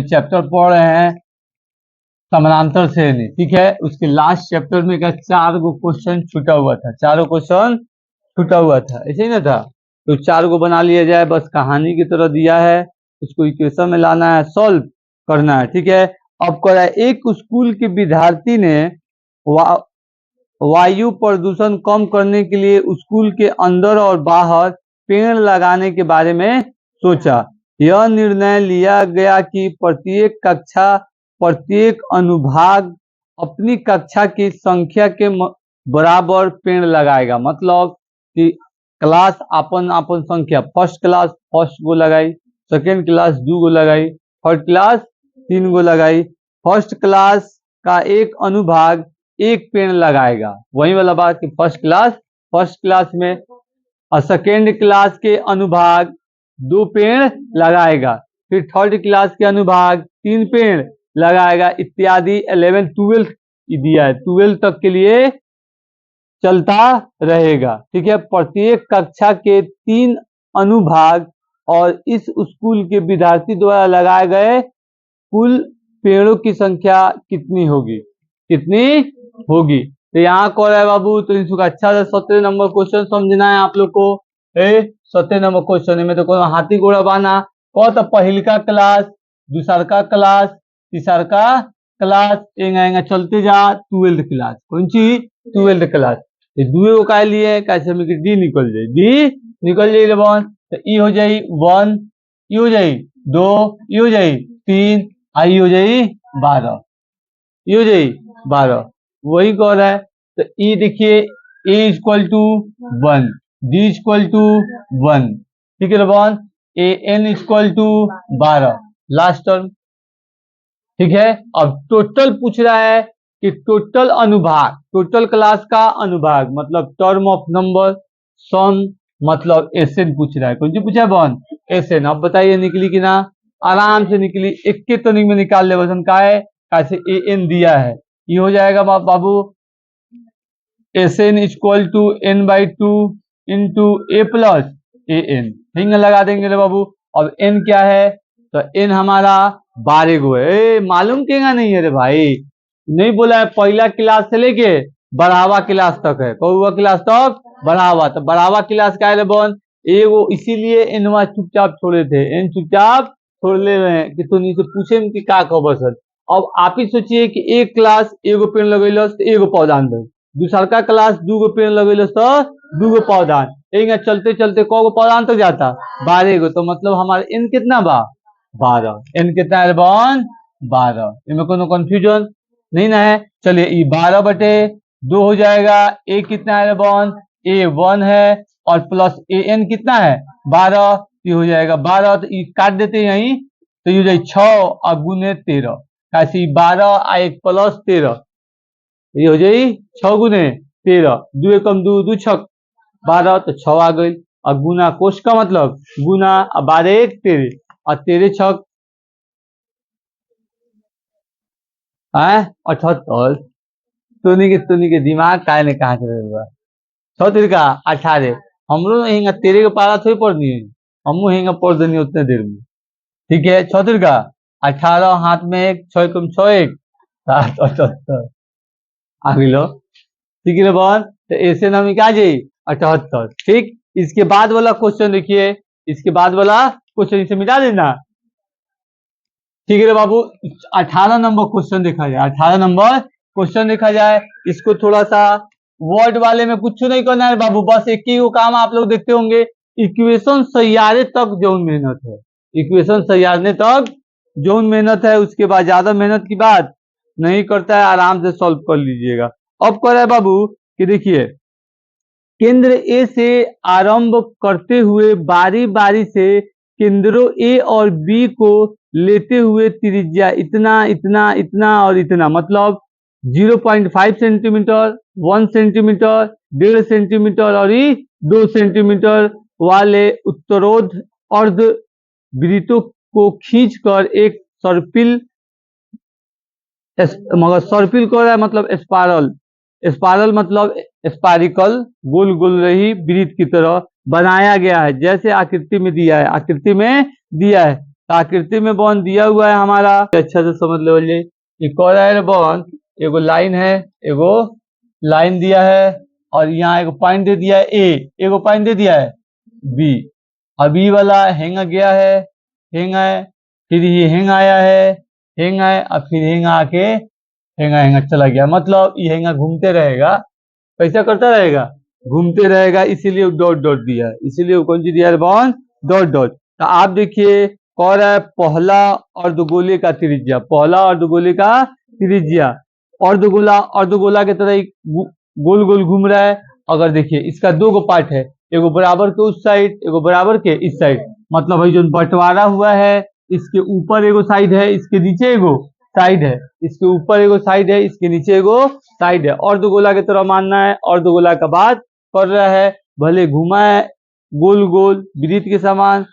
Chapter पढ़ रहे हैं समानांतर श्रेणी, ठीक है। उसके लास्ट चैप्टर में क्या 4 गो क्वेश्चन छूटा हुआ था, 4 क्वेश्चन छूटा हुआ था, ऐसे ही ना था। तो 4 को बना लिया जाए, बस कहानी की तरह दिया है, उसको इक्वेशन में लाना है, सॉल्व करना है, ठीक है। अब कह रहा है एक स्कूल के विद्यार्थी ने वायु प्रदूषण कम करने के लिए स्कूल के अंदर और बाहर पेड़ लगाने के बारे में सोचा। यह निर्णय लिया गया कि प्रत्येक कक्षा, प्रत्येक अनुभाग अपनी कक्षा की संख्या के बराबर पेड़ लगाएगा। मतलब कि क्लास अपन अपन संख्या, फर्स्ट क्लास फर्स्ट गो लगाई, सेकेंड क्लास 2 गो लगाई, थर्ड क्लास 3 गो लगाई, फर्स्ट क्लास का एक अनुभाग एक पेड़ लगाएगा। वही वाला बात कि फर्स्ट क्लास में और सेकेंड क्लास के अनुभाग 2 पेड़ लगाएगा, फिर थर्ड क्लास के अनुभाग 3 पेड़ लगाएगा, इत्यादि 11 12 दिया है, 12 तक के लिए चलता रहेगा, ठीक है। प्रत्येक कक्षा के 3 अनुभाग और इस स्कूल के विद्यार्थी द्वारा लगाए गए कुल पेड़ों की संख्या कितनी होगी, तो यहाँ कह रहा है बाबू, तो इसका अच्छा से 17 नंबर क्वेश्चन समझना है आप लोग को। 17 नंबर क्वेश्चन में तो हाथी घोड़ा बाना कह तो पहिलका क्लास, दूसरका क्लास, तीसरका क्लास, एंगा चलते जा 12th क्लास, कौन सी 12th क्लास। दुए को का लिए कैसे में डी निकल जाए, तो ई हो जाई 1, ई हो जाई 2, ई हो जाई 3, आई हो जाई 12, ई हो जाई 12, वही कह रहा है। तो ई देखिए a equal to 1, d equal to 1, ठीक है बॉन, a n equal to 12 last term, ठीक है। अब टोटल पूछ रहा है कि टोटल अनुभाग, टोटल क्लास का अनुभाग मतलब टर्म ऑफ नंबर, सन मतलब एसएन पूछ रहा है, कौन सी पूछा है बॉन, एसएन। अब बताइए निकली कि ना, आराम से निकली, एक के तनिक में निकाल ले, वजन का है कैसे ए एन दिया है, ये हो जाएगा बाबू S N equal to N by 2 into A plus A N, ठीक है, लगा देंगे रे बाबू। अब एन क्या है, तो एन हमारा 12 गो है, मालूम क्यों नहीं है रे भाई, नहीं बोला है पहला क्लास से लेके बढ़ावा क्लास तक है, कौवा क्लास तक बढ़ावा, तो बढ़ावा क्लास का है बन एगो, इसीलिए एनवा चुपचाप छोड़े थे, एन चुपचाप छोड़ ले रहे हैं कि तो नीचे पूछे कि का खबर सर। अब आप ही सोचिए कि एक क्लास एगो पेड़ लगेलस तो एगो पौधान दे, दूसरका क्लास 2 गो पेड़ लगेलस तो 2 गो पौधान, एक चलते चलते कौ पौधान तक जाता 12 गो, तो मतलब हमारे एन कितना बा 12, एन कितना है बन 12, इनमें कोनो कंफ्यूजन नहीं ना है। चलिए ये 12/2 हो जाएगा, ए कितना है बॉन, ए 1 है और प्लस ए एन कितना है 12, ये हो जाएगा 12, तो ये काट देते हैं यहीं, तो ये हो जाए 6 और गुने 13, कैसे 12 और 1 प्लस 13, ये हो जाए 6 गुने 13, 2 एकम 2, 2 छक 12, तो 6 आ गई, और गुना कोश का मतलब गुना, 12 1 13 और 13 छक 78, तोनी के दिमाग काहे ने कहा चले बा, 6 तिरका 18, हमरो हेंगा 13 के पारा थोड़ी पढ़नी है, हमू हेंगा पढ़ देनी उतने देर में, ठीक है। 6 तिरका 18, हाथ में 1, 6 कम 6 1 7 78 आ गिलो, ठीक है बॉन, तो ऐसे नाम क्या जाए 78, ठीक। इसके बाद वाला क्वेश्चन देखिए, इसके बाद वाला क्वेश्चन इसे मिटा देना, ठीक है बाबू। 18 नंबर क्वेश्चन देखा जाए, 18 नंबर क्वेश्चन देखा जाए, इसको थोड़ा सा वर्ड वाले में कुछ नहीं करना है बाबू, बस एक ही वो काम आप लोग देखते होंगे, इक्वेशन सैयारे तक जो मेहनत है, इक्वेशन सैयारने तक जो मेहनत है, उसके बाद ज्यादा मेहनत की बात नहीं करता है, आराम से सॉल्व कर लीजिएगा। अब कर रहा है बाबू कि देखिए केंद्र ए से आरंभ करते हुए बारी बारी से केंद्रों ए और बी को लेते हुए त्रिज्या इतना इतना इतना और इतना, मतलब 0.5 सेंटीमीटर, 1 सेंटीमीटर, 1.5 सेंटीमीटर और 2 सेंटीमीटर वाले उत्तरोध अर्ध वृत्तों को खींचकर एक सर्पिल, मगर सर्पिल को रहा है मतलब स्पाइरल, स्पाइरल मतलब स्पाइरिकल, गोल गोल रही वृत्त की तरह बनाया गया है, जैसे आकृति में दिया है, आकृति में दिया है। तो आकृति में बॉन्ड दिया हुआ है हमारा, अच्छा से समझ लो ये कौन है बॉन्ड, एगो लाइन है, एगो लाइन दिया है और यहाँ एगो पॉइंट दे दिया है ए, एगो पॉइंट दे दिया है बी। अब बी वाला हैंग गया है, हैंग है, फिर ये हैंग आया है, हैंग है, और फिर हैंग आके हैंगा चला गया। मतलब ये हैंगा घूमते रहेगा, कैसा करता रहेगा, घूमते रहेगा, इसीलिए डॉट डॉट दिया है, इसीलिए कौन सी दिया है बॉन्ड, डॉट डॉट। तो आप देखिए कौन है पहला अर्धगोले का त्रिज्या, पहला अर्धगोले का त्रिज्या, अर्धगोला के तरह गोल गोल घूम रहा है। अगर देखिए इसका दो गो पार्ट है, एगो बराबर के उस साइड, एगो बराबर के इस साइड, मतलब भाई जो बंटवारा हुआ है, इसके ऊपर एगो साइड है, इसके नीचे एगो साइड है, इसके ऊपर एगो साइड है, इसके नीचे एगो साइड है। अर्धगोला की तरह मानना है, अर्धगोला का बात कर रहा है, भले घुमा है गोल गोल वृत्त के समान,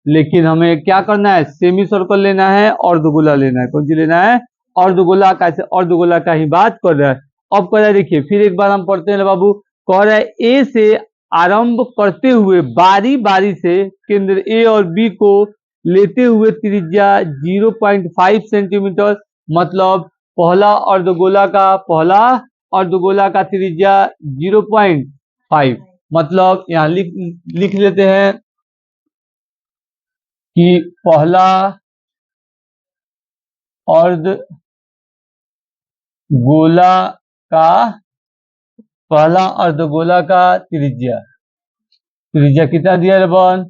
लेकिन हमें क्या करना है, सेमी सर्कल लेना है, अर्धगोला लेना है। कौन सी लेना है, अर्धगोला का, अर्धगोला का ही बात कर रहा है। अब कह रहा है देखिए फिर एक बार हम पढ़ते हैं बाबू, कह रहा है ए से आरंभ करते हुए बारी बारी से केंद्र ए और बी को लेते हुए त्रिज्या 0.5 सेंटीमीटर, मतलब पहला अर्धगोला का त्रिज्या 0.5, मतलब यहाँ लिख लेते हैं कि पहला अर्धगोला का त्रिज्या कितना दिया है बन,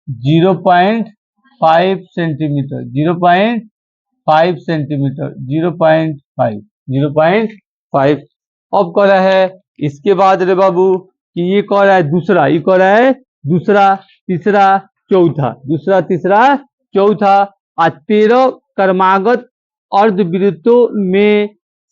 0.5 सेंटीमीटर, 0.5 सेंटीमीटर, 0.5। अब कह रहा है इसके बाद रे बाबू कि ये कह रहा है दूसरा, ये कह रहा है दूसरा, तीसरा, चौथा, दूसरा, तीसरा, चौथा, और 13 क्रमागत अर्धवृत्तों में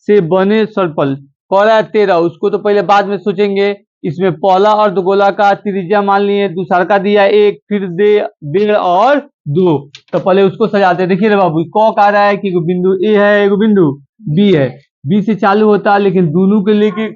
से बने सर्पल। कह रहा है 13, उसको तो पहले बाद में सोचेंगे। इसमें पहला अर्धगोला का त्रिज्या मान लिए, दूसरा का दिया 1, फिर 1.5 और 2, तो पहले उसको सजाते हैं। देखिए रे बाबू कौ कह रहा है कि एगो बिंदु ए है, एगो बिंदु बी है, बी से चालू होता है, लेकिन दोनों को लेके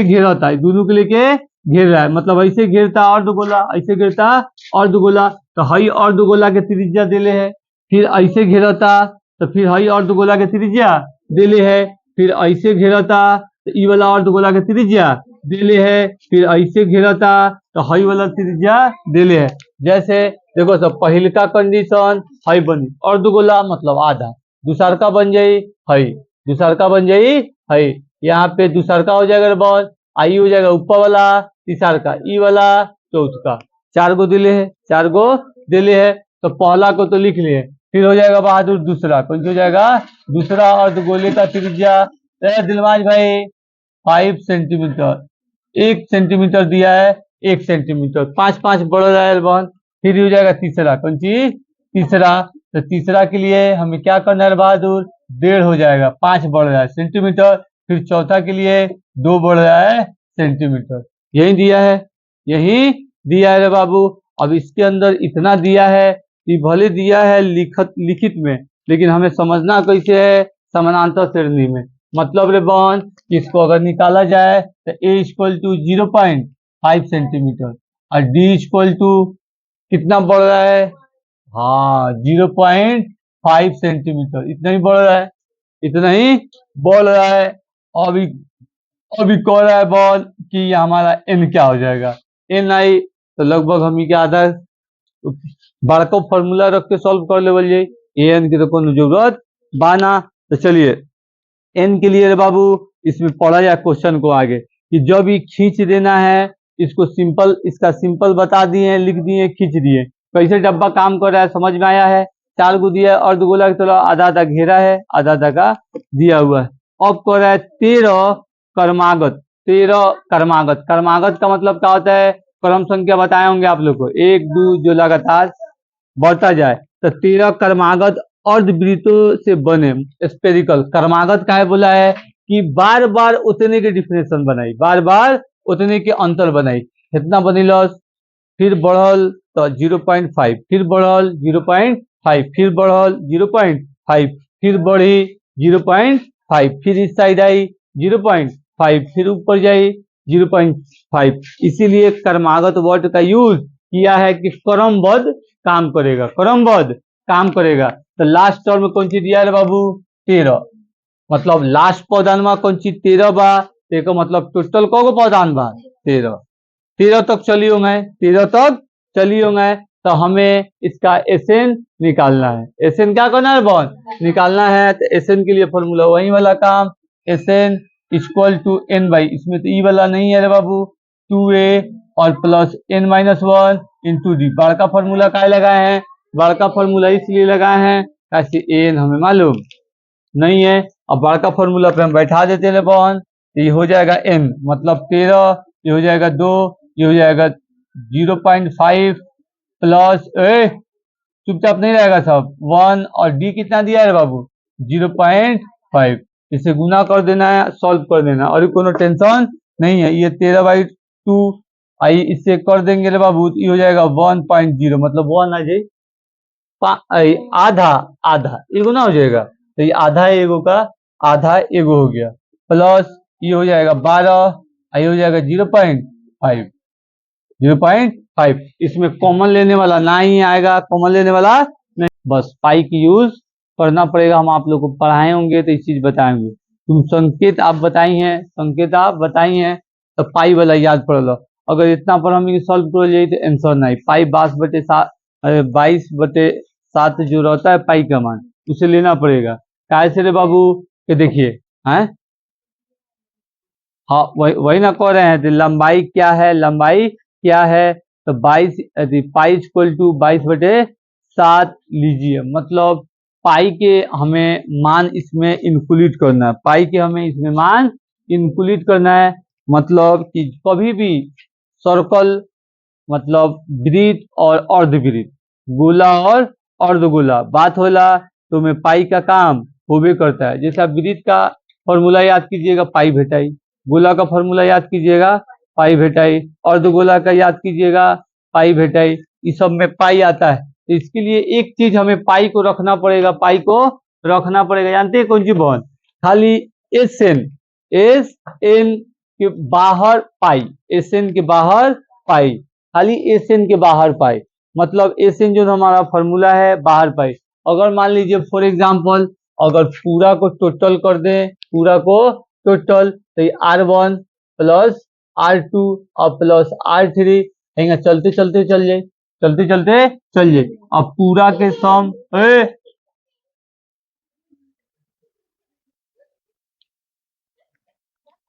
घेरा होता है, दोनों को लेके घेर रहा है, मतलब ऐसे घेरता अर्धगोला, ऐसे घेरता अर्धगोला, तो हई अर्धगोला के त्रिज्या देले है, फिर ऐसे घेरता, तो फिर हई अर्धगोला के त्रिज्या देले है, फिर ऐसे घेरता, तो ई वाला अर्धगोला के त्रिज्या देले है, फिर ऐसे घेरता, तो हई वाला त्रिज्या देले है। जैसे देखो सब पहल का कंडीशन हई बनी अर्धगोला मतलब आधा, दूसरा का बन जाई हई, दूसरा का बन जाई हई, यहाँ पे दूसरा का हो जाएगा बॉल, आई हो जाएगा ऊपर वाला, तीसरा का ई वाला, चौथ का, 4 गो दिले है, 4 गो दिले है। तो पहला को तो लिख लिए, फिर हो जाएगा बहादुर दूसरा, कौन हो जाएगा, दूसरा अर्धगोले का त्रिज्या दिलवाज भाई 5 सेंटीमीटर, 1 सेंटीमीटर दिया है, 1 सेंटीमीटर, 5 बढ़ रहा है बहन। फिर हो जाएगा तीसरा, कौन सी, तीसरा, तो तीसरा के लिए हमें क्या करना है बहादुर, 1.5 हो जाएगा, 5 बढ़ रहा है सेंटीमीटर, फिर चौथा के लिए 2 बढ़ रहा है सेंटीमीटर। यही दिया है, यही दिया है रे बाबू। अब इसके अंदर इतना दिया है कि भले दिया है लिखित में, लेकिन हमें समझना कैसे है, समानांतर श्रेणी में। मतलब रे बहन इसको अगर निकाला जाए तो a = 0.5 सेंटीमीटर और d = कितना बढ़ रहा है, हाँ 0.5 सेंटीमीटर, इतना ही बढ़ रहा है, इतना ही बढ़ रहा है। अभी कह रहा है बॉल कि हमारा n क्या हो जाएगा, n आई तो लगभग हम क्या आधा बड़का फॉर्मूला रख के सॉल्व कर ले, n की तो कोई जरूरत बाना। तो चलिए n के लिए बाबू इसमें पढ़ा जाए क्वेश्चन को आगे, कि जब ये खींच देना है, इसको सिंपल, इसका सिंपल बता दिए, लिख दिए, खींच दिए, कैसे डब्बा काम कर रहा है समझ में आया है। 4 गो दिया है, अर्धगोला की तरह आधा आधा घेरा है, आधा आधा का दिया हुआ है। अब कह रहा है 13 क्रमागत, 13 क्रमागत, क्रमागत का मतलब क्या होता है, क्रम संख्या बताए होंगे आप लोग को, 1 2 जो लगातार बढ़ता जाए। तो 13 क्रमागत अर्धवृत्तों से बने स्पेरिकल, क्रमागत का है बोला है कि बार बार उतने के डिफिनेशन बनाई, बार बार उतने के अंतर बनाई, कितना बनिलस, फिर बढ़ल तो 0.5, फिर बढ़ल 0.5, फिर बढ़ल 0.5, फिर बढ़ी 0.5, फिर इस साइड आई 0.5, फिर ऊपर जाई 0.5। इसीलिए क्रमागत वर्ड का यूज किया है कि क्रमबद्ध काम करेगा, क्रमबद्ध काम करेगा। तो लास्ट टर्म कौन सी दिया है बाबू 13, मतलब लास्ट पौधान में कौन सी 13 बा, देखो मतलब टोटल को पौधान बा 13, 13 तक चली होंगे, 13 तक चली होंगे। तो हमें इसका एसएन निकालना है, एसएन क्या करना है बॉन निकालना है। तो एसएन के लिए फॉर्मूला वही वाला काम, SN equal to N by, इसमें तो ई वाला नहीं है रे बाबू, 2a और plus n minus 1 into D. बड़का फॉर्मूला का लगाए हैं, बड़का फॉर्मूला इसलिए लगाए हैं कैसे एन हमें मालूम नहीं है। अब बड़का फॉर्मूला पे हम बैठा देते हैं बॉन, तो ये हो जाएगा n मतलब 13, ये हो जाएगा 2, ये हो जाएगा 0.5 प्लस चुपचाप नहीं रहेगा सब 1 और डी कितना दिया है बाबू 0.5, इसे गुना कर देना है, सॉल्व कर देना और कोनो टेंशन नहीं है। ये 13/2 आई इससे कर देंगे रे बाबू, ये हो जाएगा 1.0 मतलब 1 आ जाए आधा, आधा एगो ना हो जाएगा, तो ये आधा एगो का आधा एगो हो गया, प्लस ये हो जाएगा 12, ये हो जाएगा 0.5, 0.5। इसमें कॉमन लेने वाला ना ही आएगा, कॉमन लेने वाला नहीं, बस पाई की यूज करना पड़ेगा। हम आप लोग को पढ़ाए होंगे तो इस चीज बताएंगे। तुम संकेत आप बताई हैं, संकेत आप बताई हैं, तो पाई वाला याद पड़ लो। अगर इतना पर हम सॉल्व कर जाए तो आंसर नहीं, पाई 22/7 जो रहता है पाई का मान उसे लेना पड़ेगा। कैसे रे बाबू के देखिए हैं, हाँ वही ना कह रहे हैं। तो लंबाई क्या है, लंबाई क्या है, तो 22 पाई इक्वल टू 22/7 लीजिए, मतलब पाई के हमें मान इसमें इंक्लूड करना है, पाई के हमें इसमें मान इंक्लूड करना है। मतलब कि कभी भी सर्कल मतलब वृत्त और अर्धवृत्त, गोला और अर्धगोला बात होला तो में पाई का काम होबे करता है। जैसे आप वृत्त का फॉर्मूला याद कीजिएगा पाई भेटाई, गोला का फॉर्मूला याद कीजिएगा पाई भेटाई, अर्धगोला का याद कीजिएगा पाई भेटाई, इस सब में पाई आता है। तो इसके लिए एक चीज हमें पाई को रखना पड़ेगा, पाई को रखना पड़ेगा। जानते हैं कौन सी बहन, खाली एस एन के बाहर पाई, एस एन के बाहर पाई, खाली एस एन के बाहर पाई, मतलब एस एन जो हमारा फॉर्मूला है बाहर पाई। अगर मान लीजिए फॉर एग्जाम्पल अगर पूरा को टोटल कर दें, पूरा को टोटल, तो ये R1 प्लस R2 और प्लस R3 चलते चलते चल जाए, चलते चलते चल जाए। अब पूरा के सम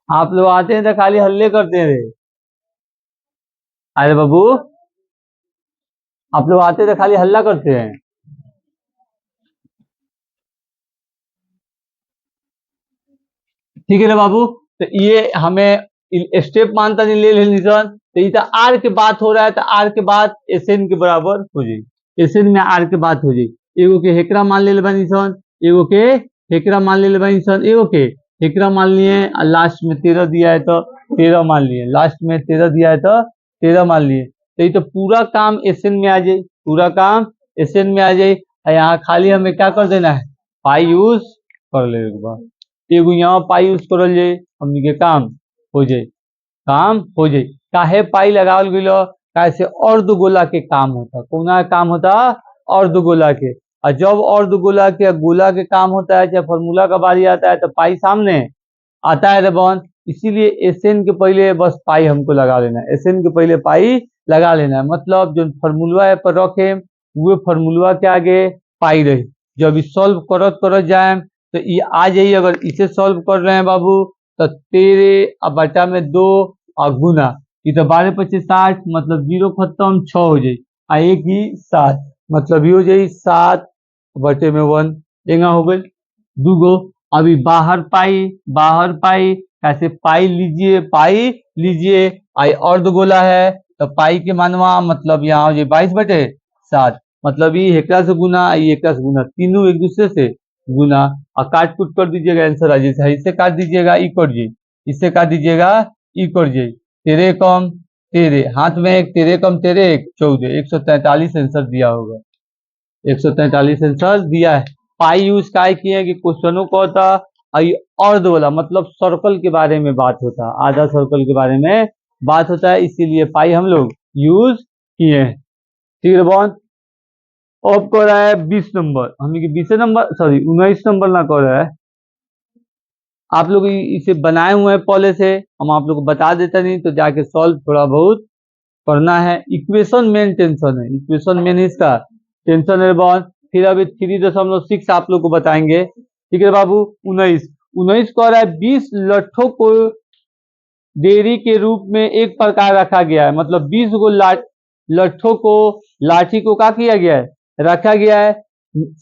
आप लोग आते हैं तो खाली हल्ले करते हैं। अरे बाबू आप लोग आते हैं तो खाली हल्ला करते हैं। ठीक है ना बाबू, तो ये हमें स्टेप मानता नहीं ले निशान, तो ये आर के बात हो रहा है, तो आर के बाद एस एन के बराबर हो जाए, एस एन में आर के बात हो जाए। एगो के हेकरा मान ले लेबा निशान, एगो के हेकरा मान ले लेबा निशान, एगो के हेकरा मान लिए और लास्ट में 13 दिया है तो 13 मान लिए, लास्ट में 13 दिया है तो 13 मान लिए। तो ये तो पूरा काम एस एन में आ जाए, पूरा काम एस एन में आ जाए। यहाँ खाली हमें क्या कर देना है, पाई यूज कर ले एक बार, एगो यहाँ पाई यूज करल जाए, हमनी के काम हो जाए, काम हो जाए। काहे पाई लगावल गइलो, कैसे अर्धगोला के काम होता, कौना काम होता अर्धगोला के। और जब अर्धगोला के गोला के काम होता है, चाहे फॉर्मूला का बारी आता है, तो पाई सामने आता है रेबन। इसीलिए एस एन के पहले बस पाई हमको लगा लेना है, एस एन के पहले पाई लगा लेना है, मतलब जो फॉर्मूला पर रखे वो फॉर्मूला के आगे पाई रही। जब इस सॉल्व करत करत जाए तो ये आ जाइए, अगर इसे सॉल्व कर रहे हैं बाबू तो 13 बटा में 2 और गुना, ये तो 12×5 = 60, मतलब 0 खत्म 6 हो जाए, आ एक ही 7, मतलब ये हो जाए 7/1 एंगा हो गई दूगो। अभी बाहर पाई कैसे पाई लीजिए, पाई लीजिए, आई अर्धगोला है तो पाई के मानवा मतलब यहाँ हो जाए 22/7, मतलब ये हेकरा से गुना, ये हेकरा से गुना, तीनों एक दूसरे से गुना और काट कूट कर दीजिएगा, आंसर आ जाए। इससे काट दीजिएगा ई कट जाए, इससे काट दीजिएगा ई कट जाए, 13 कम 13 हाथ में एक, 13 कम 13 1 14, 143 आंसर दिया होगा, 143 आंसर दिया है। पाई यूज काय किए कि क्वेश्चनों को होता अर्ध वाला, मतलब सर्कल के बारे में बात होता, आधा सर्कल के बारे में बात होता है, इसीलिए पाई हम लोग यूज किए हैं। ठीक है बॉन। अब कह रहा है 20 नंबर, हमें कि 20 नंबर, सॉरी 19 नंबर ना कह रहा है। आप लोग इसे बनाए हुए हैं पहले से, हम आप लोग को बता देते नहीं तो जाके सॉल्व थोड़ा बहुत करना है। इक्वेशन मेन टेंशन है, इक्वेशन मेन इसका टेंशन है बॉन। फिर अभी 3.6 आप लोग को बताएंगे, ठीक है बाबू। 19 19 कह रहा है 20 लट्ठों को देरी के रूप में एक प्रकार रखा गया है, मतलब 20 को लट्ठों को, लाठी को क्या किया गया है, रखा गया है।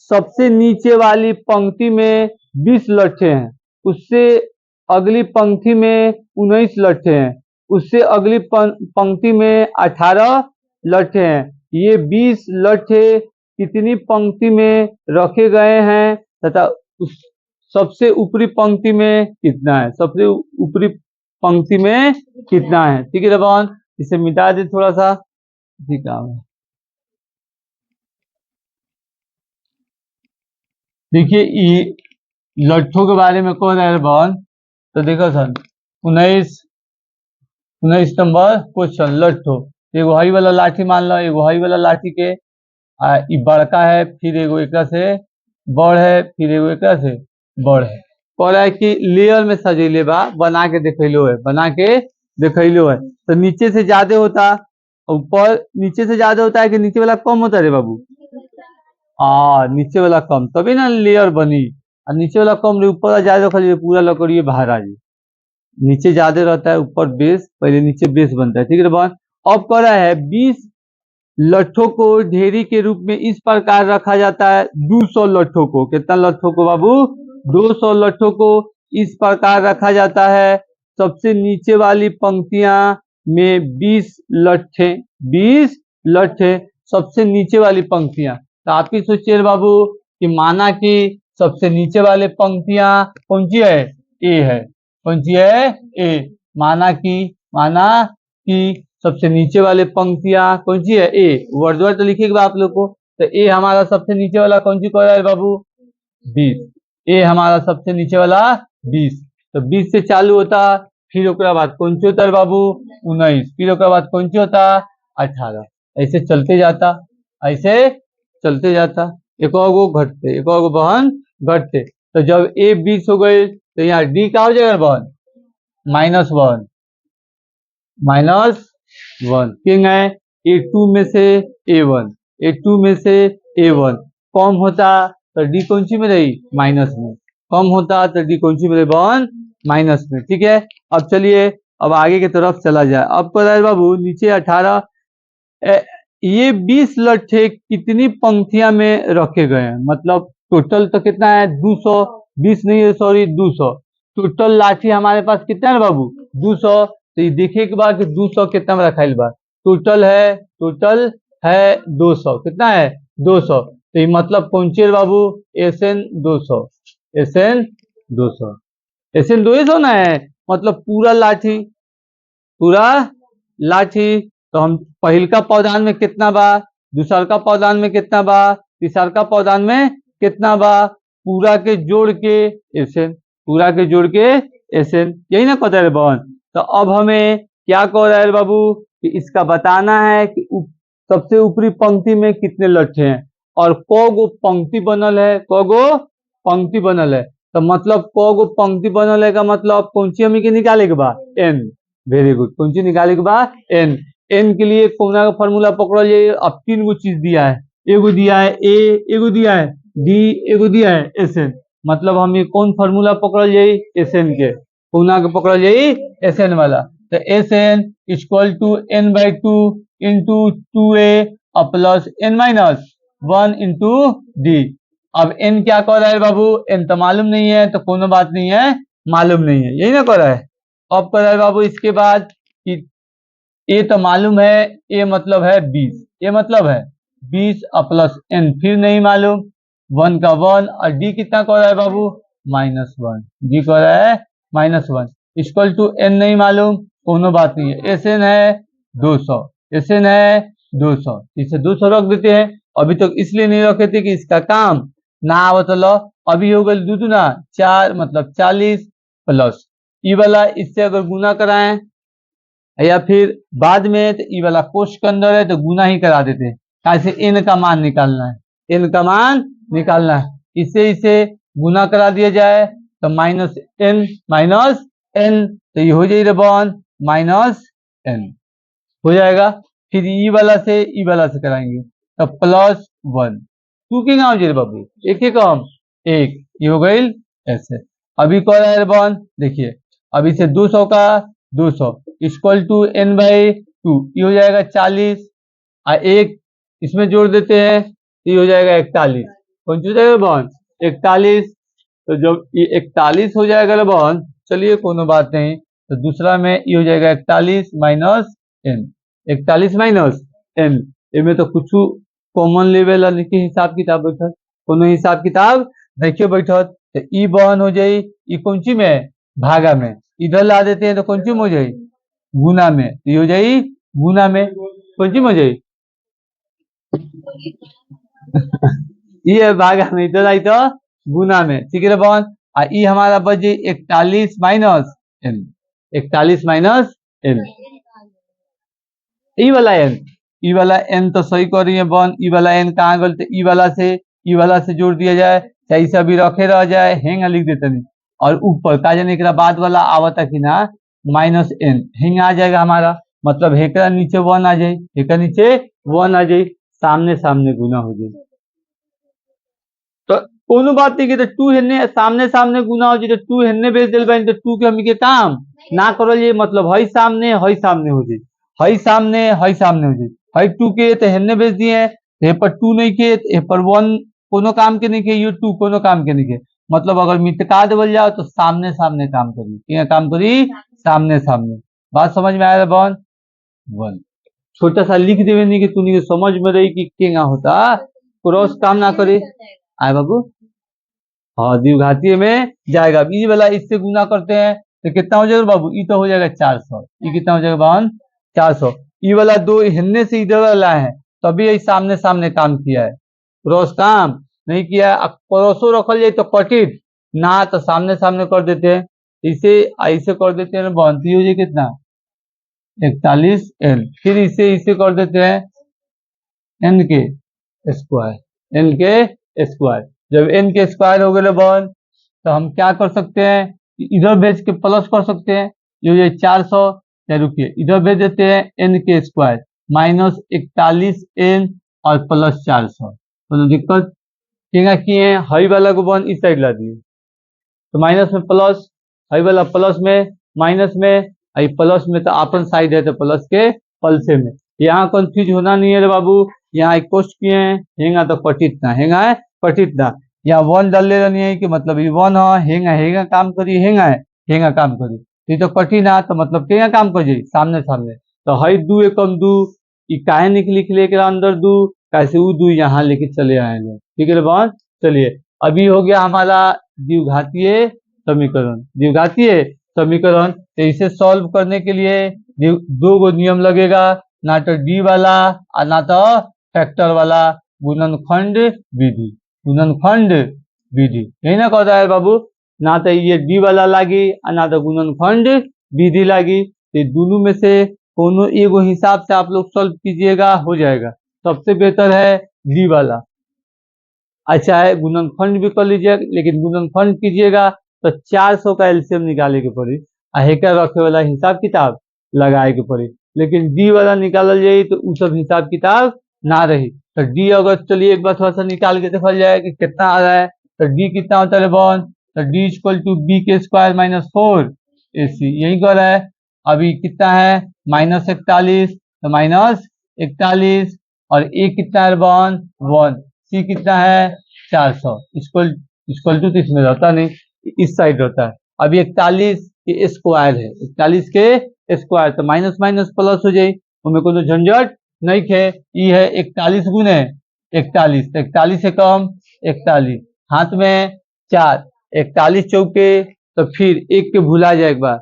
सबसे नीचे वाली पंक्ति में 20 लट्ठे हैं, उससे अगली पंक्ति में 19 लट्ठे हैं, उससे अगली पंक्ति में 18 लट्ठे हैं। ये 20 लट्ठे कितनी पंक्ति में रखे गए हैं तथा उस सबसे ऊपरी पंक्ति में कितना है, सबसे ऊपरी पंक्ति में कितना है। ठीक है रबान, इसे मिटा दे थोड़ा सा, ठीक है। देखिए ये लट्ठों के बारे में कौन है रबान, तो देखो सर 19 नंबर क्वेश्चन लट्ठो, एगो हई वाला लाठी मान लो, एगो हई वाला लाठी के ई बड़का है, फिर एगो एक से बड़ है, फिर एगो एक से बड़ है। कह रहा है कि लेयर में सजेले बा, बना के देखैलो है, बना के देखैलो है। तो नीचे से ज्यादा होता, ऊपर नीचे से ज्यादा होता है कि नीचे वाला कम होता है रे बाबू, नीचे वाला कम, तभी ना लेयर बनी। और नीचे वाला कम रे, ऊपर वाला ज्यादा खाली पूरा लकड़ी बाहर आ जाए। नीचे ज्यादा रहता है, ऊपर बेस, पहले नीचे बेस बनता है। ठीक है बहन। अब कह रहा है 20 लट्ठों को ढेरी के रूप में इस प्रकार रखा जाता है, 200 लट्ठों को, कितना लट्ठों को बाबू, 200 लट्ठों को इस प्रकार रखा जाता है। सबसे नीचे वाली पंक्तियां में 20 लट्ठे, 20 लट्ठे सबसे नीचे वाली पंक्तियां। तो आप ही सोचिए बाबू कि माना कि सबसे नीचे वाले पंक्तियां कौन सी है, ए है, कौन सी है, ए। माना कि सबसे नीचे वाले पंक्तियां कौन सी है, ए। वर्ड तो लिखिएगा आप लोग को। तो ए हमारा सबसे नीचे वाला कौन सी कह रहा है बाबू, 20। ए हमारा सबसे नीचे वाला 20, तो 20 से चालू होता, फिर उसके बाद कौन सी होता है बाबू, 19, फिर उसके बाद कौन सी होता, 18। ऐसे चलते जाता, ऐसे चलते जाता, एक और गो घटते, एक और गो बहन घटते। तो जब ए 20 हो गए तो यहाँ डी क्या हो जाएगा बहन, -1, -1। किंग है A2 में से A1, A2 में से A1 कम होता तो डी कौन सी में रही, माइनस में, कम होता तो डी कौन सी में रही बहन, माइनस में। ठीक है। अब चलिए अब आगे की तरफ चला जाए। अब कह रहा है बाबू नीचे 18, ये 20 लट्ठे कितनी पंक्तियां में रखे गए हैं, मतलब टोटल तो कितना है 200, 20 नहीं है सॉरी 200, टोटल लाठी हमारे पास कितना है बाबू, 200। तो ये देखिए के बाद कि 200 कितना में रखा बा, टोटल है 200, कितना है 200। तो ये मतलब कौन सी है बाबू, SN 200, SN 200, SN 200 ना है, मतलब पूरा लाठी, पूरा लाठी। तो हम पहिलका पौधान में कितना बा, दूसरका पौधान में कितना बा, तीसरका पौधान में कितना बा, पूरा के जोड़ के SN, पूरा के जोड़ के SN, यही ना कहता है बहन। तो अब हमें क्या कह रहा है बाबू कि इसका बताना है कि सबसे ऊपरी पंक्ति में कितने लट्ठे हैं और को पंक्ति बनल है, को पंक्ति बनल है। तो मतलब को पंक्ति बनल है का मतलब कौन सी हमें के निकाले के बाद, N। वेरी गुड, कौन सी निकाले के बाद, N। N के लिए कोना का फॉर्मूला पकड़ जाइए। अब 3 गो चीज दिया है, एगो दिया है A, एगो दिया है D, एगो दिया है SN। मतलब हम ये कौन फॉर्मूला पकड़ जाइए, SN के, कोना के पकड़ जाइए SN वाला। तो SN equal to N/2 into 2A plus N-1 into D। अब N क्या कह रहा है बाबू, N तो मालूम नहीं है, तो कोनो बात नहीं है, मालूम नहीं है, यही ना कह रहा है। अब कह रहा है बाबू इसके बाद कि ए तो मालूम है, ए मतलब है 20, ये मतलब है 20 प्लस N फिर नहीं मालूम, 1 का 1, और D कितना कह रहा है बाबू, -1, D कह रहा है -1 इक्वल टू N नहीं मालूम, कोनो बात नहीं है। SN है 200, SN है 200, इसे 200 रख देते हैं। अभी तक इसलिए नहीं रखे थे कि इसका काम ना आवत लो। अभी हो गए 2 दूना 4 मतलब 40 प्लस ई वाला इससे अगर गुना कराएं या फिर बाद में तो ई वाला कोष्ठ के अंदर है तो गुना ही करा देते हैं, कैसे N का मान निकालना है। n का मान निकालना है। इसे इसे गुना करा दिया जाए तो -n तो ये हो जाएगा बॉन -n हो जाएगा। फिर ई वाला से कराएंगे तो +1 टू के ना हो जाए बाबू, एक ही कम एक, ये हो गई ऐसे। अभी कौन है बॉन, देखिए अभी से 200 का 200 इक्वल टू n/2, ये हो जाएगा 40 और एक इसमें जोड़ देते हैं तो ये हो जाएगा 41। कौन सी हो जाएगा बॉन 41। तो जब ये 41 हो जाएगा बॉन, चलिए कोनो बात नहीं, तो दूसरा में ये हो जाएगा 41 माइनस n, 41 माइनस n, इनमें तो कुछ कॉमन लेवल लिखे हिसाब किताब बैठत, कोनो हिसाब किताब देखिए बैठत, तो ई बॉन हो जाए ई कौन सी में भागा में, इधर ला देते हैं तो कौन सी में हो जाए गुना में, तो ये हो जाए गुना में, कौन सी में हो जाए ये भागा में, इधर आई तो गुना में, ठीक है बॉन। और ई हमारा बचे 41 माइनस n, 41 माइनस n, ई वाला n तो सही कर रही है बॉन, ई वाला n कहाँ गल, तो ई वाला से जोड़ दिया जाए, चाहे से अभी रखे रह जाए, हेंग लिख देते नहीं, और ऊपर का जाने के बाद वाला आवता कि ना -n, हेंग आ जाएगा हमारा, मतलब हेकरा नीचे 1 आ जाए, हेकरा नीचे 1 आ जाए, सामने सामने गुना हो जाए। तो कोनो बात नहीं की तो 2 हेन्ने सामने सामने गुना हो जाए, तो 2 हेन्ने भेज दिल बन, तो 2 के हम के काम ना करल जाए, मतलब हई सामने हो जाए, हई सामने हो जाए, हई 2 के तो हेन्ने भेज दिए, हे पर 2 नहीं के, हे पर 1 कोनो काम के नहीं के, ये 2 कोनो काम के नहीं के, मतलब अगर मिटका देवल जाओ तो सामने सामने काम करी, क्या काम करी सामने सामने। बात समझ में आया बॉन 1 छोटा सा लिख देवे नहीं कि तू नहीं समझ में रही कि क्या होता, क्रॉस काम ना करे आए बाबू। हाँ द्विघातीय में जाएगा, ई वाला इससे गुना करते हैं तो कितना हो जाएगा बाबू, ई तो हो जाएगा 400, ई कितना हो जाएगा बहन 400, ई वाला 2 हिन्ने से इधर लाए हैं तभी ये सामने सामने काम किया है, क्रॉस काम नहीं किया है। क्रॉसो रखल जाए तो कटित ना, तो सामने सामने कर देते हैं, इसे ऐसे कर देते हैं बहन, तो हो जाए कितना 41n, फिर इसे कर देते हैं n के स्क्वायर, जब n के स्क्वायर हो गए बॉन तो हम क्या कर सकते हैं, इधर भेज के प्लस कर सकते हैं, ये 400, रुकिए इधर भेज देते हैं n के स्क्वायर -41n और +400, तो दिक्कत क्या किए हैं, हई वाला को बॉन इस साइड ला दिए, तो माइनस में प्लस, हई वाला प्लस में माइनस में, आई प्लस में तो अपन साइड है तो प्लस के पलसे में, यहाँ कंफ्यूज होना नहीं है रे बाबू, यहाँ एक कोष्ट किए हैं, हेंगा तो कटित ना, हेंगा है कटित ना, यहाँ 1 डाल ले रही है कि मतलब ये 1 है, हेंगा काम करी, हेंगा काम करी, ये तो कटी ना, तो मतलब क्या काम कर जाए सामने सामने, तो हई 2 एकम 2, काहे लिख लेके अंदर 2, कैसे वो 2 यहाँ लेके चले आए लोग, ठीक है बॉन। चलिए अभी हो गया हमारा द्विघातीय समीकरण, तो इसे सॉल्व करने के लिए 2 गो नियम लगेगा, ना तो डी वाला और ना तो फैक्टर वाला, गुणनखंड विधि यही ना कहता है बाबू, ना तो ये डी वाला लागी और ना तो गुणनखंड विधि लागी, तो दोनों में से कोनो एगो हिसाब से आप लोग सॉल्व कीजिएगा, हो जाएगा, सबसे बेहतर है डी वाला। अच्छा है गुणनखंड भी कर लीजिएगा, लेकिन गुणनखंड कीजिएगा तो 400 का एलसीएम निकाले के पड़ी, हेकर रखे वाला हिसाब किताब लगाए के पड़ी, लेकिन डी वाला निकाल जाए तो वो सब हिसाब किताब ना रही, तो डी अगर चलिए एक बार थोड़ा सा निकाल के देखा जाए कि कितना आ रहा है, तो डी कितना होता है बॉन, तो डी इक्वल टू बी के स्क्वायर -4 AC, यही कर रहा है। अभी कितना है -41, तो -41 और ए कितना है बॉन 1, सी कितना है 400, इक्वल टू, तो इसमें रहता नहीं, इस साइड रहता है। अभी 41 के स्क्वायर है, 41 के स्क्वायर, तो माइनस माइनस प्लस हो जाए, उनमें कोई झंझट नहीं खे, ई है 41 गुने 41, तो 41 से कम 41, हाथ में 4, 41 चौके, तो फिर एक के भुला जाए एक बार,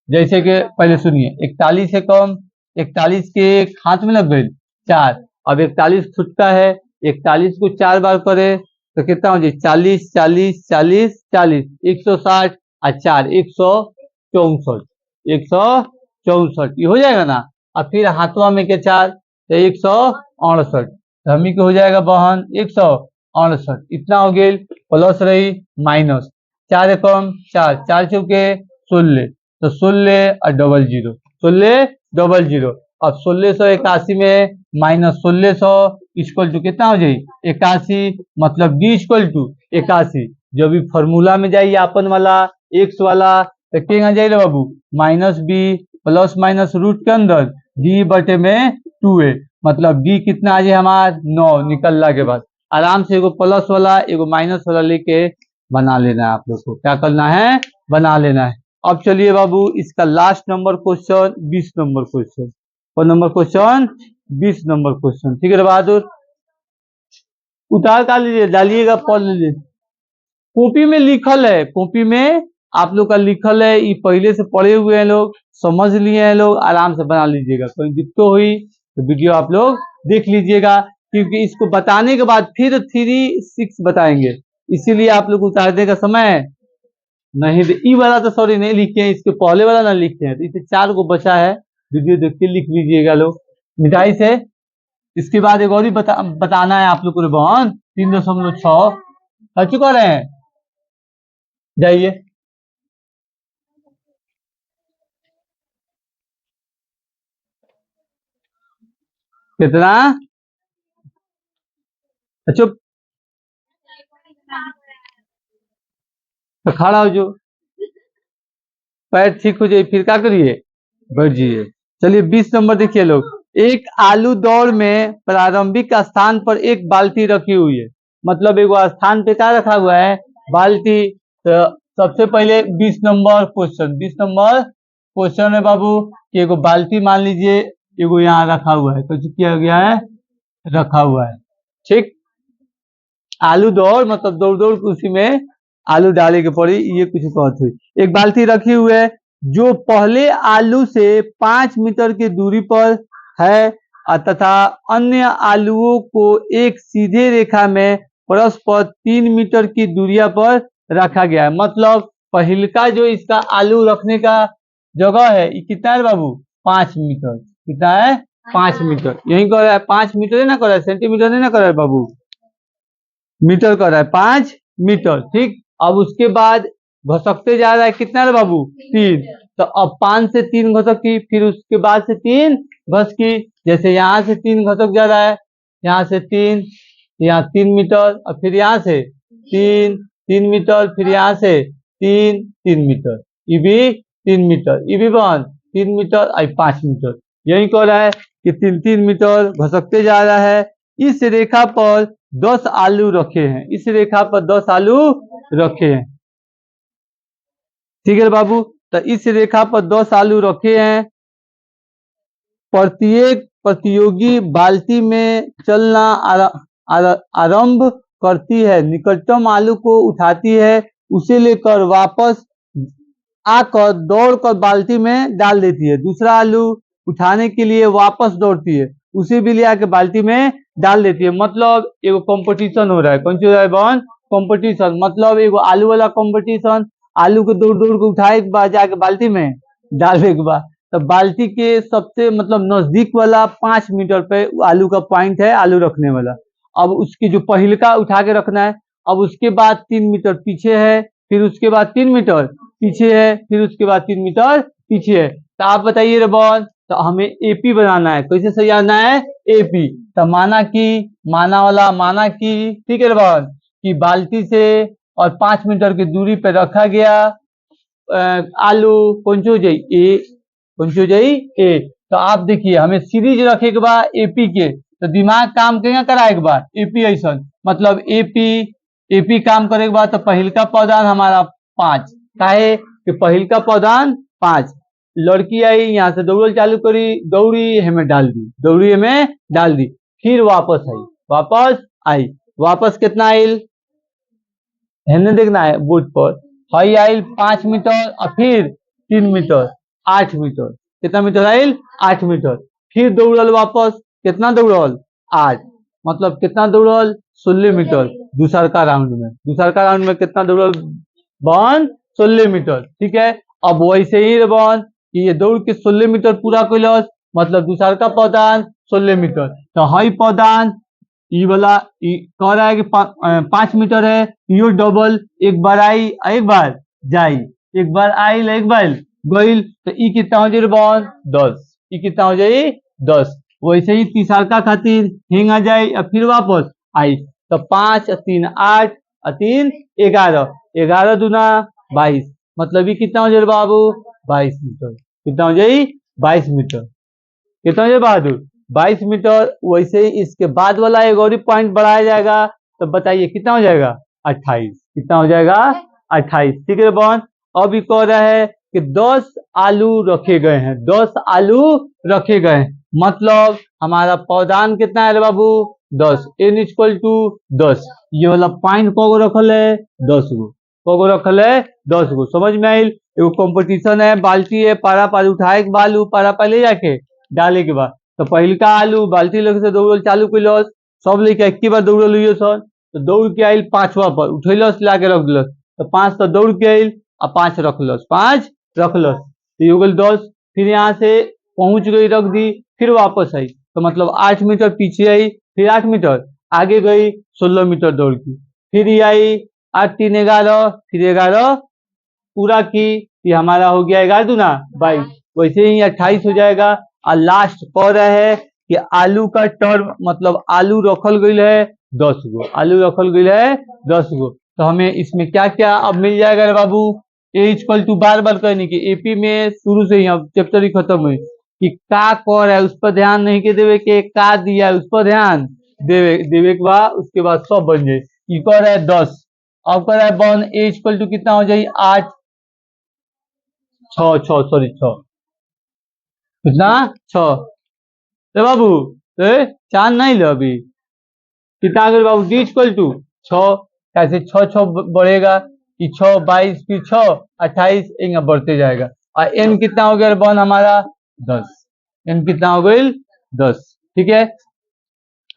जैसे कि पहले सुनिए 41 से कम 41 के एक हाथ में लग गई 4, अब 41 छुटका है, 41 को 4 बार करे तो कितना हो जाए 40 40 40 40, 160 और 4 164, 164 ये हो जाएगा ना, और फिर हाथवा में के 4 तो 168, तो हमी के हो जाएगा बहन 168, इतना हो गया, प्लस रही माइनस, 4 एकम 4, 4 चौके 16, तो 16 और डबल जीरो, 1600। अब 1681 में माइनस 1600 इक्वल टू कितना हो जाए 81, मतलब डी इक्वल टू 81। जो भी फॉर्मूला में जाइए अपन वाला एक्स वाला, तो क्या जाइए बाबू, minus B plus minus root के अंदर डी बटे में 2a, मतलब डी कितना आ जाए हमारा 9 निकलने के बाद। आराम से एगो प्लस वाला एगो माइनस वाला लेके बना लेना है, आप लोग को क्या करना है, बना लेना है। अब चलिए बाबू इसका last number question 20 number question, और नंबर क्वेश्चन 20 नंबर क्वेश्चन, ठीक है बहादुर, उतार कर लीजिए, डालिएगा, पढ़ लीजिए, कॉपी में लिखल है, कॉपी में आप लोग का लिखल है, ये पहले से पढ़े हुए हैं लोग, समझ लिए हैं लोग, आराम से बना लीजिएगा, कोई दिक्कत हुई तो वीडियो आप लोग देख लीजिएगा, क्योंकि इसको बताने के बाद फिर 3, 6 बताएंगे, इसीलिए आप लोग उतारने का समय नहीं दे। ई वाला तो सॉरी नहीं लिखे हैं, इसके पहले वाला ना लिखे हैं, तो इसे 4 को बचा है, वीडियो देख के लिख लीजिएगा लोग मिठाई से। इसके बाद एक और ही बताना है आप लोग को बहन, 3.6 कर चुका रहे हैं, जाइए कितना, चुप, तो खड़ा हो जो, पैर ठीक हो जाए, फिर क्या करिए, बैठ जाइए। चलिए 20 नंबर देखिए लोग, एक आलू दौड़ में प्रारंभिक स्थान पर एक बाल्टी रखी हुई है, मतलब एक स्थान पे क्या रखा हुआ है, बाल्टी। तो सबसे पहले 20 नंबर क्वेश्चन, 20 नंबर क्वेश्चन है बाबू कि एगो बाल्टी मान लीजिए एगो यहाँ रखा हुआ है, कुछ किया गया है, रखा हुआ है, ठीक। आलू दौड़ मतलब दौड़ दौड़ उसी में आलू डाले के पड़ी, ये कुछ बात हुई। एक बाल्टी रखी हुई है जो पहले आलू से 5 मीटर की दूरी पर है, तथा अन्य आलुओं को एक सीधे रेखा में परस्पर 3 मीटर की दूरिया पर रखा गया है। मतलब पहिलका जो इसका आलू रखने का जगह है ये कितना है बाबू, 5 मीटर, कितना है 5 मीटर, यही कर रहा है 5 मीटर है ना, कर रहा है सेंटीमीटर नहीं ना कर रहा है बाबू, मीटर कर रहा है 5 मीटर, ठीक। अब उसके बाद घसकते जा रहा है कितना है बाबू, 3, तो अब 5 से 3 घसक की, फिर उसके बाद से 3 घस की, जैसे यहाँ से 3 घसक जा रहा है, यहाँ से 3, यहाँ 3 मीटर, और फिर यहाँ से 3 मीटर, फिर यहाँ से 3 मीटर, ये भी 3 मीटर, ये भी बन 3 मीटर और 5 मीटर, यही कह रहा है कि 3 मीटर घसकते जा रहा है। इस रेखा पर 10 आलू रखे हैं, इस रेखा पर 10 आलू रखे हैं, ठीक है बाबू। तो इस रेखा पर 10 आलू रखे हैं, प्रत्येक प्रतियोगी बाल्टी में चलना आरंभ करती है, निकटतम आलू को उठाती है, उसे लेकर वापस आकर दौड़कर बाल्टी में डाल देती है, दूसरा आलू उठाने के लिए वापस दौड़ती है, उसे भी ले आके बाल्टी में डाल देती है। मतलब एगो कंपटीशन हो रहा है, कौन सी हो रहा है बहन, कंपटीशन, मतलब एगो आलू वाला कंपटीशन, आलू को दौड़ दौड़ के उठाए के बाद जाके बाल्टी में डालने के बाद, तो बाल्टी के सबसे मतलब नजदीक वाला 5 मीटर पे आलू का पॉइंट है, आलू रखने वाला। अब उसकी जो पहिलका उठा के रखना है, अब उसके बाद 3 मीटर पीछे है, फिर उसके बाद 3 मीटर पीछे है, फिर उसके बाद 3 मीटर पीछे है। तो आप बताइए रे बॉल, तो हमें एपी बनाना है, कैसे सही आना है, एपी। तो माना कि, माना वाला माना कि, ठीक है रे बॉल, कि बाल्टी से और 5 मीटर की दूरी पे रखा गया आलू कौन सी हो जाए, ए, कौन सी हो जाए, ए। तो आप देखिए हमें सीरीज रखे के बाद एपी के, तो दिमाग काम करेगा कराए के बाद एपी ऐसा, मतलब एपी, एपी काम करे के बाद तो पहिलका पौधान हमारा 5, काहे कि पहिलका पौधान 5, लड़की आई यहाँ से दौड़ल चालू करी, दौड़ी हमें डाल दी, दौड़ी हमें डाल दी, फिर वापस आई, वापस आई, वापस कितना आयल, हेने देखना है बोर्ड पर, हाई आयल 5 मीटर और फिर 3 मीटर 8 मीटर, कितना मीटर आयल 8 मीटर, फिर दौड़ल वापस, कितना दौड़ल 8, मतलब कितना दौड़ल 16 मीटर, दूसर का राउंड में, दूसर का राउंड में कितना दौड़ल बन 16 मीटर, ठीक है। अब वैसे ही बन कि ये दौड़ के 16 मीटर पूरा कैलस, मतलब दूसर का पौधान 16 मीटर, तो हाई पौधान ई वाला कह रहा है कि 5 मीटर है, यो डबल, एक बार आई एक बार जाई, एक बार आई एक बार गईल, तो ई कितना हो जाए बॉन 10, ई कितना हो जाए 10। वैसे ही तीसरका खातिर हिंग आ जाए और फिर वापस आई, तो 5 और 3 8 और 3 11, 11 दूना 22, मतलब ये कितना हो जाए बाबू 22 मीटर। कितना हो जाए 22 मीटर। कितना हो जाए बहादुर 22 मीटर। वैसे ही इसके बाद वाला एक और पॉइंट बढ़ाया जाएगा, तो बताइए कितना हो जाएगा 28। कितना हो जाएगा 28। ठीक है बॉन। अब ये कह रहा है कि 10 आलू रखे गए हैं, 10 आलू रखे गए हैं, मतलब हमारा पौधान कितना है बाबू 10, n इक्वल टू 10। ये वाला पॉइंट को रखल है 10 गो, को रखल है 10 गो। समझ में आयल। एगो कंपटीशन है, बाल्टी है, पारा पार उठाए के बालू पारा पार ले जाके डाले के बाद, तो पहिलका आलू बाल्टी लेके से दौड़ल चालू कैलस, सब लेके एक बार दौड़ल हुई सन, तो दौड़ के आयल 5वां पर उठेलस लाके रख दिलस, तो 5 तो दौड़ के आयल और 5 रखलस, 5 रखलस, तो ये हो गई 10। फिर यहाँ से पहुंच गई रख दी, फिर वापस आई, तो मतलब 8 मीटर पीछे आई, फिर 8 मीटर आगे गई, 16 मीटर दौड़ की, फिर ये आई 8 3 11, फिर 11 पूरा की, ये हमारा हो गया 11 दूना 22, वैसे ही 28 हो जाएगा। और लास्ट कह रहे हैं कि आलू का टर्म, मतलब आलू रखल गई है 10 गो, आलू रखल गई है 10 गो, तो हमें इसमें क्या क्या अब मिल जाएगा रे बाबू। ए इक्वल टू बार बार कहने की एपी में शुरू से ही अब चैप्टर ही खत्म हुई कि का कह रहा है उस पर ध्यान नहीं के देवे के, का दिया है उस पर ध्यान देवे देवे के बाद उसके बाद सब बन जाए। ये कह रहा है 10, अब कह रहा है बन ए इक्वल टू कितना हो जाए 8 6 6 सॉरी 6 कितना 6। ए बाबू ए चांद नहीं लो अभी कितना अगर बाबू डी इक्वल टू 6, कैसे 6 6 बढ़ेगा कि 6 22 फिर 6 28 यहाँ बढ़ते जाएगा। और एन कितना हो गया बन हमारा 10, एन कितना हो गई 10। ठीक है।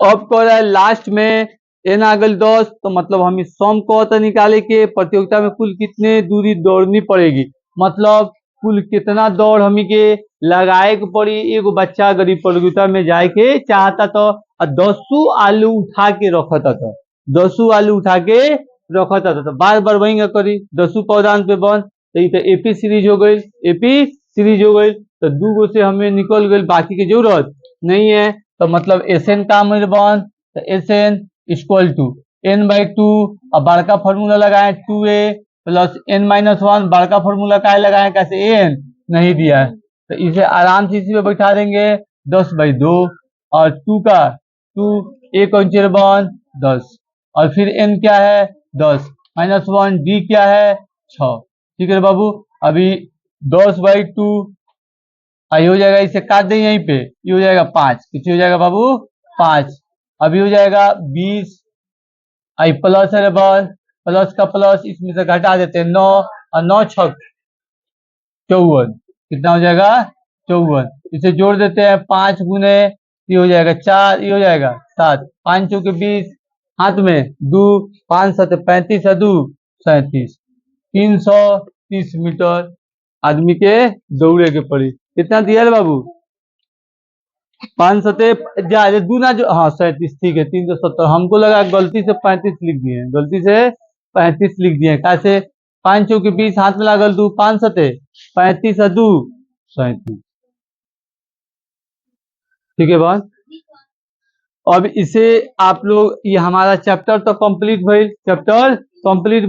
अब कह रहा है लास्ट में एन आ गई 10, तो मतलब हम इस सम को तो निकाले के प्रतियोगिता में कुल कितने दूरी दौड़नी पड़ेगी, मतलब कुल कितना दौड़ हमी के लगाए के पड़ी। एगो बच्चा गरीब प्रतियोगिता में जाए के चाहता तो 10 आलू उठा के रखता था, 10 आलू उठा के रखता था, तो बार बार वही करी 10 पौधान पे बन, तो ये तो एपी सीरीज हो गई, एपी सीरीज हो गई, तो 2 गो से हमें निकल गई, बाकी की जरूरत नहीं है। तो मतलब एस एन का मेरे बन, तो S N equal to n/2, और बड़का फॉर्मूला लगाए 2a प्लस n-1, बड़का फॉर्मूला का लगाए कैसे एन नहीं दिया है, तो इसे आराम से इसी पे बैठा देंगे 10/2, और 2 का 2 a कौन बन 10, और फिर n क्या है 10 -1 d क्या है 6। ठीक है बाबू। अभी 10/2 आई हो जाएगा, इसे काट दें यहीं पे, ये हो जाएगा 5, कितनी हो जाएगा बाबू 5। अभी हो जाएगा 20, आई प्लस है बस, प्लस का प्लस इसमें से घटा देते हैं 9, और 9 छक 54, कितना हो जाएगा 54। इसे जोड़ देते हैं 5 गुने, ये हो जाएगा 4, ये हो जाएगा 7, 5 चौके 20, हाथ में 2, 5 7 35 है 2 37, 330 मीटर आदमी के दौड़े के पड़ी। कितना दिया है बाबू 5 सते जा दूना जो, हाँ 37, ठीक है 370, हमको लगा गलती से 35 लिख दिए, गलती से 35 लिख दिए, कैसे 5 चौके 20 हाथ में लागल 2, 5 सते 35 है 2 37। ठीक है बात। अब इसे आप लोग, ये हमारा चैप्टर तो कंप्लीट भइल, चैप्टर कंप्लीट